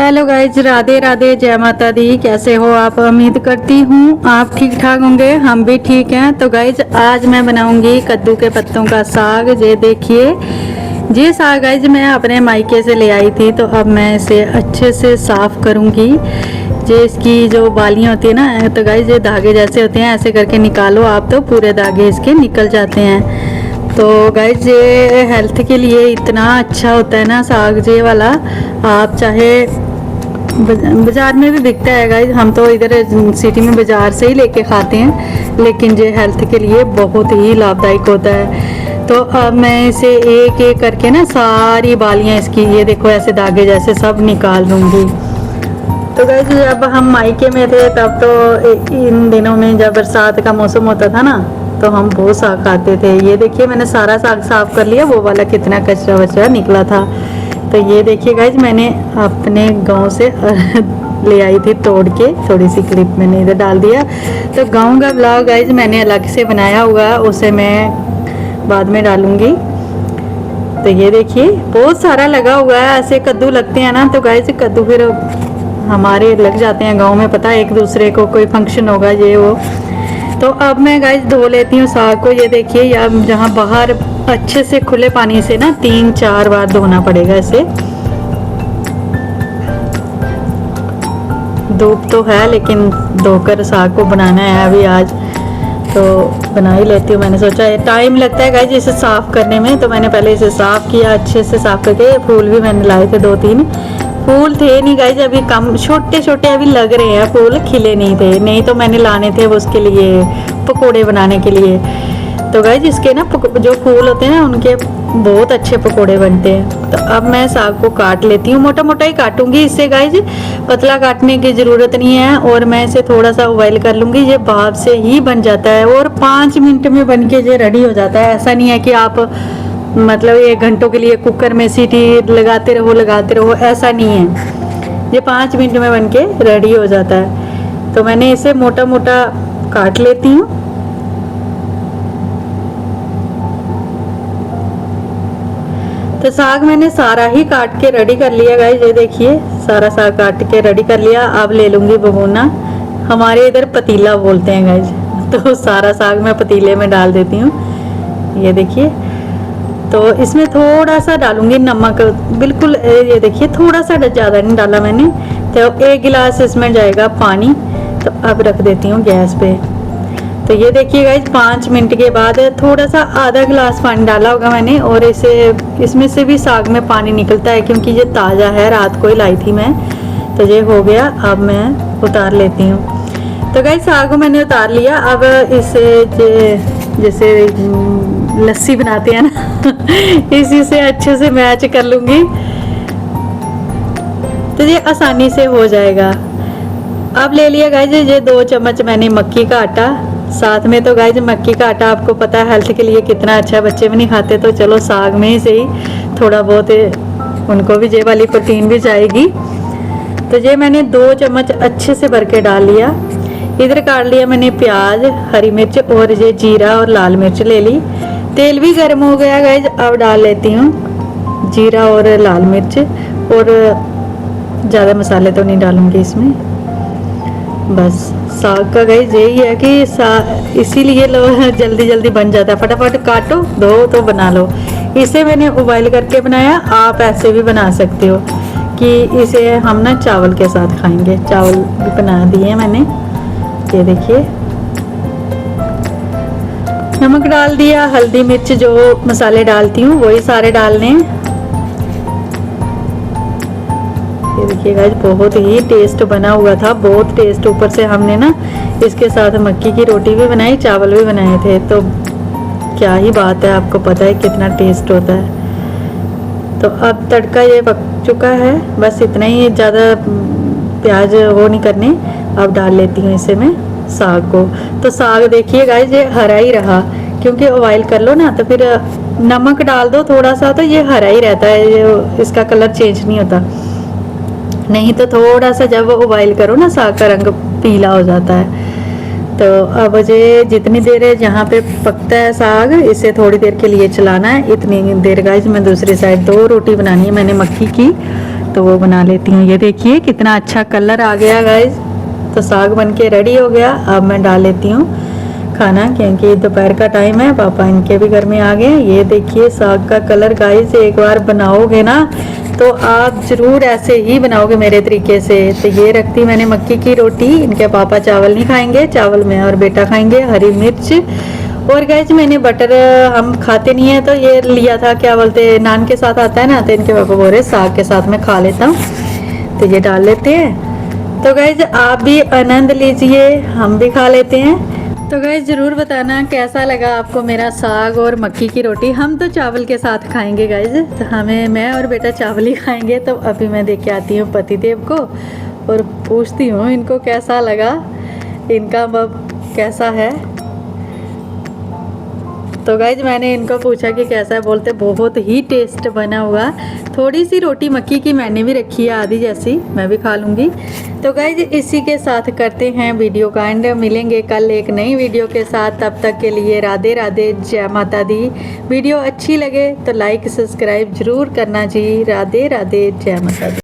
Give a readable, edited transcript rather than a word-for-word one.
Hello guys, Radhe Radhe, जय माता दी। कैसे हो आप? उम्मीद करती हूँ आप ठीक ठाक होंगे। हम भी ठीक हैं। तो गाइज आज मैं बनाऊंगी कद्दू के पत्तों का साग। ये देखिए, ये साग गाइज मैं अपने मायके से ले आई थी। तो अब मैं इसे अच्छे से साफ़ करूँगी। ये इसकी जो बालियाँ होती है ना, तो गाइज ये धागे जैसे होते हैं, ऐसे करके निकालो आप तो पूरे धागे इसके निकल जाते हैं। तो गाइज ये हेल्थ के लिए इतना अच्छा होता है ना साग ये वाला। आप चाहे बाज़ार में भी बिकता है गाइज, हम तो इधर सिटी में बाज़ार से ही लेके खाते हैं, लेकिन ये हेल्थ के लिए बहुत ही लाभदायक होता है। तो अब मैं इसे एक एक करके ना सारी बालियाँ इसकी, ये देखो ऐसे धागे जैसे, सब निकाल लूँगी। तो गाइज जब हम मायके में थे तब तो इन दिनों में जब बरसात का मौसम होता था ना, तो हम बहुत साग खाते थे। ये देखिए मैंने सारा साग साफ कर लिया, वो वाला कितना कचरा वचरा निकला था। तो ये देखिए गाइज मैंने अपने गांव से ले आई थी तोड़ के, थोड़ी सी क्लिप मैंने इधर डाल दिया। तो गांव का ब्लॉग गाइज मैंने अलग से बनाया हुआ, उसे मैं बाद में डालूंगी। तो ये देखिए बहुत सारा लगा हुआ है, ऐसे कद्दू लगते हैं ना, तो गाइज कद्दू फिर हमारे लग जाते हैं गाँव में, पता है एक दूसरे को कोई फंक्शन होगा ये वो। तो अब मैं गाइस धो लेती हूँ साग को। ये देखिए, या जहाँ बाहर अच्छे से खुले पानी से ना 3-4 बार धोना पड़ेगा इसे। धूप तो है लेकिन धोकर साग को बनाना है अभी आज, तो बना ही लेती हूँ। मैंने सोचा टाइम लगता है गाइस इसे साफ़ करने में, तो मैंने पहले इसे साफ़ किया अच्छे से साफ़ करके। फूल भी मैंने लाए थे 2-3, फूल थे नहीं गाइज, अभी कम छोटे छोटे अभी लग रहे हैं, फूल खिले नहीं थे, नहीं तो मैंने लाने थे वो उसके लिए पकोड़े बनाने के लिए। तो गाइज इसके ना जो फूल होते हैं ना उनके बहुत अच्छे पकोड़े बनते हैं। तो अब मैं साग को काट लेती हूँ, मोटा मोटा ही काटूंगी इससे गाइज, पतला काटने की ज़रूरत नहीं है। और मैं इसे थोड़ा सा बॉयल कर लूँगी, ये भाप से ही बन जाता है और 5 मिनट में बन के ये रेडी हो जाता है। ऐसा नहीं है कि आप मतलब 1 घंटों के लिए कुकर में सीटी लगाते रहो, ऐसा नहीं है। ये 5 मिनट में बनके रेडी हो जाता है। तो मैंने इसे मोटा मोटा काट लेती हूँ। तो साग मैंने सारा ही काट के रेडी कर लिया गाइस, ये देखिए सारा साग काट के रेडी कर लिया। अब ले लूँगी भगोना, हमारे इधर पतीला बोलते हैं गाइस। तो सारा साग मैं पतीले में डाल देती हूँ। ये देखिए, तो इसमें थोड़ा सा डालूंगी नमक, बिल्कुल ये देखिए थोड़ा सा, ज़्यादा नहीं डाला मैंने। तो 1 गिलास इसमें जाएगा पानी। तो अब रख देती हूँ गैस पे। तो ये देखिए गाइज 5 मिनट के बाद थोड़ा सा आधा गिलास पानी डाला होगा मैंने, और इसमें से भी साग में पानी निकलता है क्योंकि ये ताज़ा है, रात को ही लाई थी मैं। तो ये हो गया, अब मैं उतार लेती हूँ। तो गाइज साग को मैंने उतार लिया। अब इसे जैसे लस्सी बनाते हैं ना इसी से अच्छे से मैच कर लूँगी, तो ये आसानी से हो जाएगा। अब ले लिया गाइज ये 2 चम्मच मैंने मक्की का आटा साथ में। तो गाइज मक्की का आटा आपको पता है हेल्थ के लिए कितना अच्छा है, बच्चे भी नहीं खाते, तो चलो साग में ही सही थोड़ा बहुत उनको भी ये वाली प्रोटीन भी जाएगी। तो ये मैंने 2 चम्मच अच्छे से भर के डाल लिया। इधर काट लिया मैंने प्याज, हरी मिर्च और ये जीरा और लाल मिर्च ले ली। तेल भी गर्म हो गया गाइज, अब डाल लेती हूँ जीरा और लाल मिर्च, और ज़्यादा मसाले तो नहीं डालूँगी इसमें। बस साग का गाइज यही है कि इसीलिए लो जल्दी जल्दी बन जाता है, फटाफट काटो धो तो बना लो। इसे मैंने उबाइल करके बनाया, आप ऐसे भी बना सकते हो कि इसे हम ना चावल के साथ खाएंगे। चावल भी बना दिए मैंने, ये देखिए। नमक डाल दिया, हल्दी मिर्च जो मसाले डालती हूँ वही सारे डालने। ये देखिए गाइस बहुत ही टेस्ट बना हुआ था, बहुत टेस्ट। ऊपर से हमने ना इसके साथ मक्की की रोटी भी बनाई, चावल भी बनाए थे, तो क्या ही बात है, आपको पता है कितना टेस्ट होता है। तो अब तड़का ये पक चुका है, बस इतना ही, ज़्यादा प्याज वो नहीं करने। अब डाल लेती हूँ इसे मैं साग को। तो साग देखिए गाइस ये हरा ही रहा, क्योंकि बॉयल कर लो ना तो फिर नमक डाल दो थोड़ा सा तो ये हरा ही रहता है, ये इसका कलर चेंज नहीं होता। नहीं तो थोड़ा सा जब बॉयल करो ना साग का रंग पीला हो जाता है। तो अब ये जितनी देर है जहाँ पे पकता है साग, इसे थोड़ी देर के लिए चलाना है। इतनी देर गाइस मैं दूसरी साइड 2 रोटी बनानी है मैंने मक्की की, तो वो बना लेती हूँ। ये देखिए कितना अच्छा कलर आ गया गाइज। तो साग बन के रेडी हो गया। अब मैं डाल लेती हूँ खाना, क्योंकि दोपहर का टाइम है, पापा इनके भी घर में आ गए। ये देखिए साग का कलर गाइज, एक बार बनाओगे ना तो आप ज़रूर ऐसे ही बनाओगे मेरे तरीके से। तो ये रखती मैंने मक्की की रोटी, इनके पापा चावल नहीं खाएंगे, चावल मैं और बेटा खाएंगे, हरी मिर्च। और गाइज मैंने बटर हम खाते नहीं है, तो ये लिया था, क्या बोलते नान के साथ आता है ना, तो इनके पापा बोल रहे साग के साथ मैं खा लेता हूँ, तो ये डाल लेते हैं। तो गाइज आप भी आनंद लीजिए, हम भी खा लेते हैं। तो गाइज ज़रूर बताना कैसा लगा आपको मेरा साग और मक्की की रोटी। हम तो चावल के साथ खाएंगे गाइज, तो हमें मैं और बेटा चावल ही खाएंगे। तो अभी मैं देख के आती हूँ पतिदेव को और पूछती हूँ इनको कैसा लगा, इनका अब कैसा है। तो गाइज मैंने इनको पूछा कि कैसा है, बोलते बहुत ही टेस्ट बना हुआ। थोड़ी सी रोटी मक्की की मैंने भी रखी है, आधी जैसी मैं भी खा लूँगी। तो गाइज इसी के साथ करते हैं वीडियो का एंड, मिलेंगे कल एक नई वीडियो के साथ। तब तक के लिए राधे राधे, जय माता दी। वीडियो अच्छी लगे तो लाइक सब्सक्राइब जरूर करना जी। राधे राधे, जय माता दी।